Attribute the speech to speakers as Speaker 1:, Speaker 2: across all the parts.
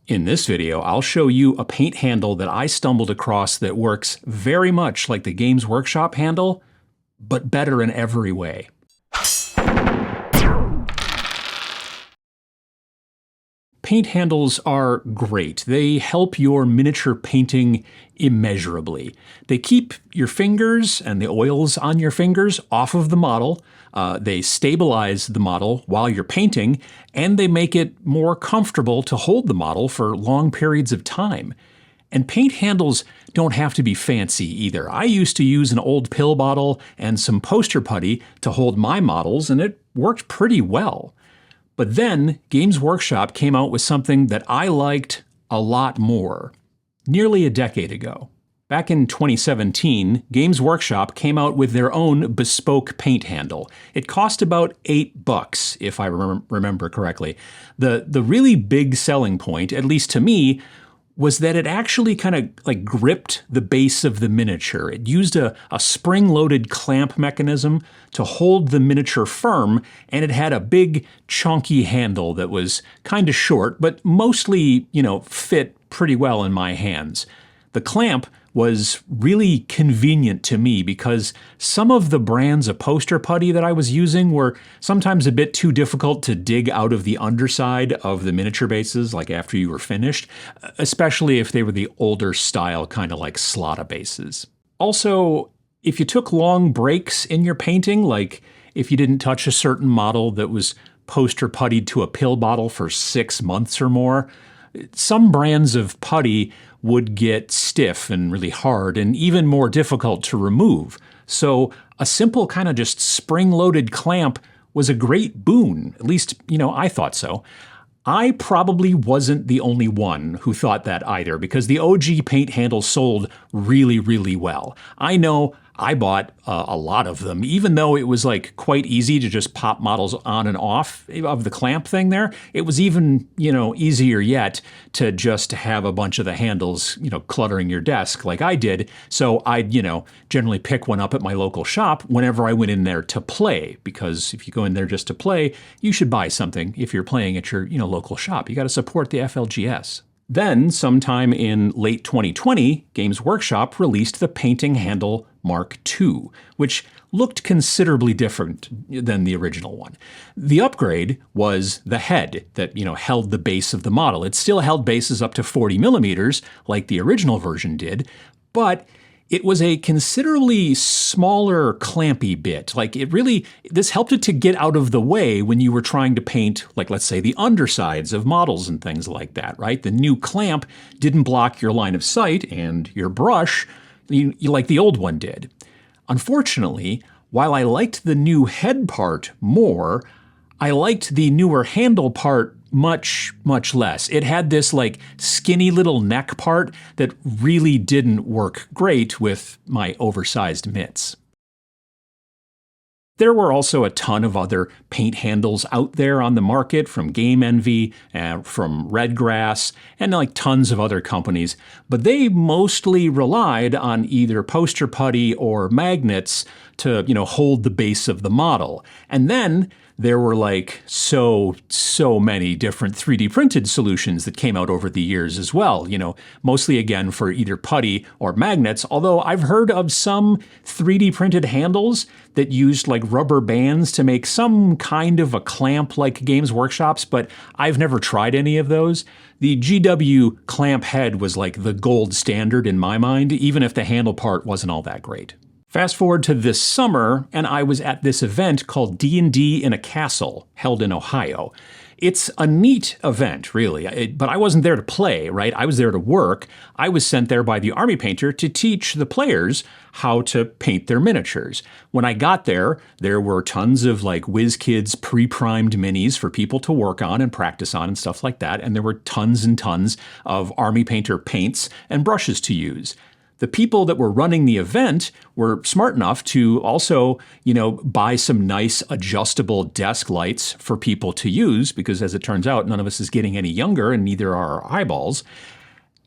Speaker 1: In this video, I'll show you a paint handle that I stumbled across that works very much like the Games Workshop handle, but better in every way. Paint handles are great. They help your miniature painting immeasurably. They keep your fingers and the oils on your fingers off of the model. They stabilize the model while you're painting, and they make it more comfortable to hold the model for long periods of time. And paint handles don't have to be fancy either. I used to use an old pill bottle and some poster putty to hold my models, and it worked pretty well. But then Games Workshop came out with something that I liked a lot more, nearly a decade ago. Back in 2017, Games Workshop came out with their own bespoke paint handle. It cost about $8, if I remember correctly. The really big selling point, at least to me, was that it actually kind of like gripped the base of the miniature. It used a spring-loaded clamp mechanism to hold the miniature firm, and it had a big, chunky handle that was kind of short, but mostly, fit pretty well in my hands. The clamp was really convenient to me because some of the brands of poster putty that I was using were sometimes a bit too difficult to dig out of the underside of the miniature bases, like after you were finished, especially if they were the older style, kind of like Slotta bases. Also, if you took long breaks in your painting, like if you didn't touch a certain model that was poster puttied to a pill bottle for 6 months or more, some brands of putty would get stiff and really hard and even more difficult to remove. So a simple kind of just spring-loaded clamp was a great boon. At least, I thought so. I probably wasn't the only one who thought that either, because the OG paint handle sold really, really well. I know I bought a lot of them, even though it was like quite easy to just pop models on and off of the clamp thing there. It was even, easier yet to just have a bunch of the handles, cluttering your desk like I did. So I'd, generally pick one up at my local shop whenever I went in there to play, because if you go in there just to play, you should buy something if you're playing at your, local shop. You got to support the FLGS. Then, sometime in late 2020, Games Workshop released the Painting Handle Mark II, which looked considerably different than the original one. The upgrade was the head that, held the base of the model. It still held bases up to 40 millimeters, like the original version did, but it was a considerably smaller clampy bit. This helped it to get out of the way when you were trying to paint, like, let's say, the undersides of models and things like that, right? The new clamp didn't block your line of sight and your brush, you like the old one did. Unfortunately, while I liked the new head part more, I liked the newer handle part much, much less. It had this skinny little neck part that really didn't work great with my oversized mitts. There were also a ton of other paint handles out there on the market, from Game Envy, from Redgrass, and tons of other companies, but they mostly relied on either poster putty or magnets to, hold the base of the model. And then there were so many different 3D printed solutions that came out over the years as well, mostly again for either putty or magnets, although I've heard of some 3D printed handles that used rubber bands to make some kind of a clamp like Games Workshop's, but I've never tried any of those. The GW clamp head was the gold standard in my mind, even if the handle part wasn't all that great. Fast forward to this summer, and I was at this event called D&D in a Castle, held in Ohio. It's a neat event, really, but I wasn't there to play, right? I was there to work. I was sent there by the army painter to teach the players how to paint their miniatures. When I got there, there were tons of WizKids pre-primed minis for people to work on and practice on and stuff like that, and there were tons and tons of army painter paints and brushes to use. The people that were running the event were smart enough to also, buy some nice adjustable desk lights for people to use, because as it turns out, none of us is getting any younger and neither are our eyeballs.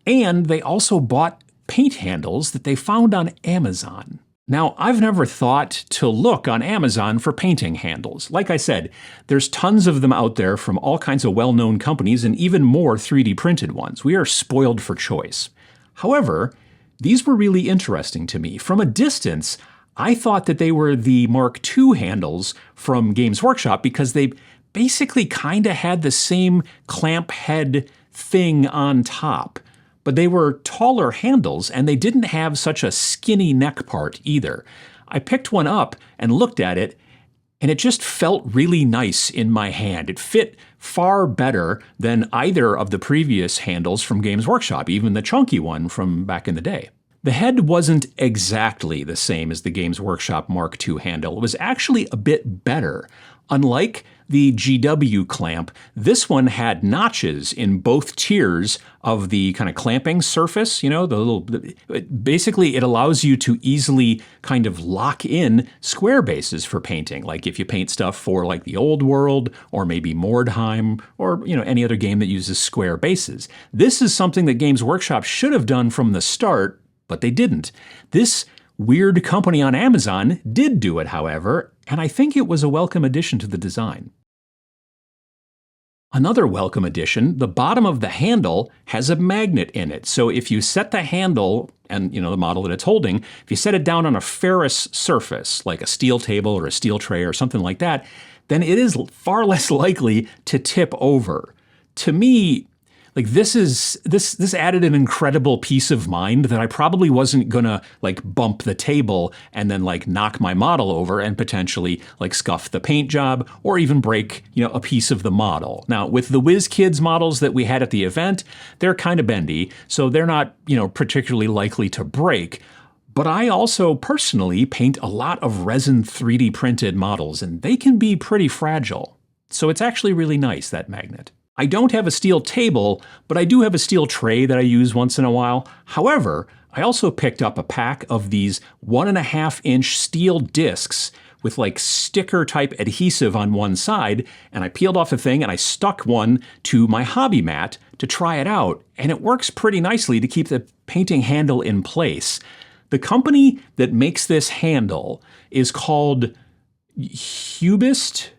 Speaker 1: And they also bought paint handles that they found on Amazon. Now, I've never thought to look on Amazon for painting handles. Like I said, there's tons of them out there from all kinds of well-known companies and even more 3D printed ones. We are spoiled for choice. However, these were really interesting to me. From a distance, I thought that they were the Mark II handles from Games Workshop because they basically kind of had the same clamp head thing on top. But they were taller handles and they didn't have such a skinny neck part either. I picked one up and looked at it and it just felt really nice in my hand. It fit far better than either of the previous handles from Games Workshop, even the chunky one from back in the day. The head wasn't exactly the same as the Games Workshop Mark II handle. It was actually a bit better. Unlike the GW clamp, this one had notches in both tiers of the kind of clamping surface, basically it allows you to easily kind of lock in square bases for painting. Like if you paint stuff for like the Old World or maybe Mordheim or, any other game that uses square bases. This is something that Games Workshop should have done from the start, but they didn't. This weird company on Amazon did do it, however, and I think it was a welcome addition to the design. Another welcome addition, the bottom of the handle has a magnet in it. So if you set the handle and the model that it's holding, if you set it down on a ferrous surface, like a steel table or a steel tray or something like that, then it is far less likely to tip over. To me, like this added an incredible peace of mind that I probably wasn't gonna like bump the table and then like knock my model over and potentially like scuff the paint job or even break, a piece of the model. Now with the WizKids models that we had at the event, they're kind of bendy, so they're not, particularly likely to break. But I also personally paint a lot of resin 3D printed models and they can be pretty fragile. So it's actually really nice, that magnet. I don't have a steel table, but I do have a steel tray that I use once in a while. However, I also picked up a pack of these 1.5-inch steel discs with like sticker type adhesive on one side, and I peeled off the thing and I stuck one to my hobby mat to try it out, and it works pretty nicely to keep the painting handle in place. The company that makes this handle is called Hubist?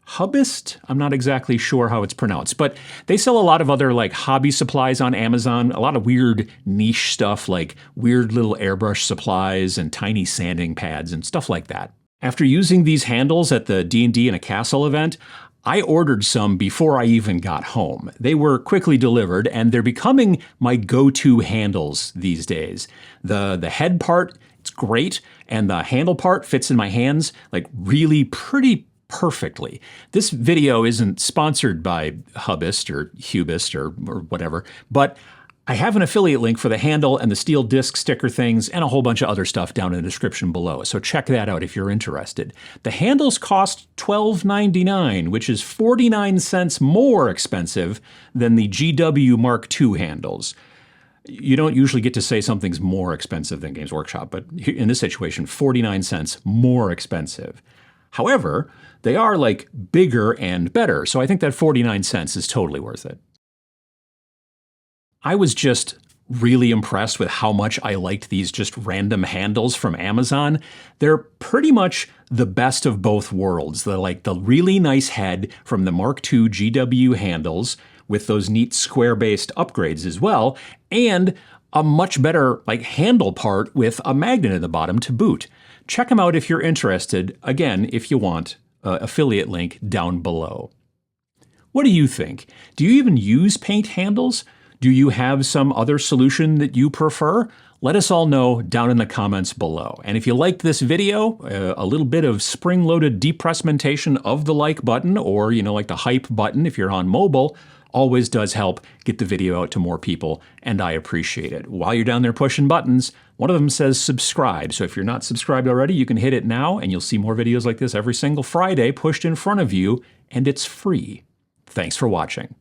Speaker 1: I'm not exactly sure how it's pronounced, but they sell a lot of other like hobby supplies on Amazon, a lot of weird niche stuff like weird little airbrush supplies and tiny sanding pads and stuff like that. After using these handles at the D&D in a Castle event, I ordered some before I even got home. They were quickly delivered and they're becoming my go-to handles these days. The head part, it's great, and the handle part fits in my hands like really pretty perfectly. This video isn't sponsored by Hubist or or whatever, but I have an affiliate link for the handle and the steel disc sticker things and a whole bunch of other stuff down in the description below, so check that out if you're interested. The handles cost $12.99, which is 49 cents more expensive than the GW Mark II handles. You don't usually get to say something's more expensive than Games Workshop, but in this situation, 49 cents more expensive. However, they are like bigger and better, so I think that 49 cents is totally worth it. I was just really impressed with how much I liked these just random handles from Amazon. They're pretty much the best of both worlds. They're like the really nice head from the Mark II GW handles with those neat square-based upgrades as well, and a much better like handle part with a magnet at the bottom to boot. Check them out if you're interested. Again, if you want, affiliate link down below. What do you think? Do you even use paint handles? Do you have some other solution that you prefer? Let us all know down in the comments below. And if you liked this video, a little bit of spring-loaded depressmentation of the like button or, like the hype button if you're on mobile, always does help get the video out to more people, and I appreciate it. While you're down there pushing buttons, one of them says subscribe, so if you're not subscribed already, you can hit it now, and you'll see more videos like this every single Friday pushed in front of you, and it's free. Thanks for watching.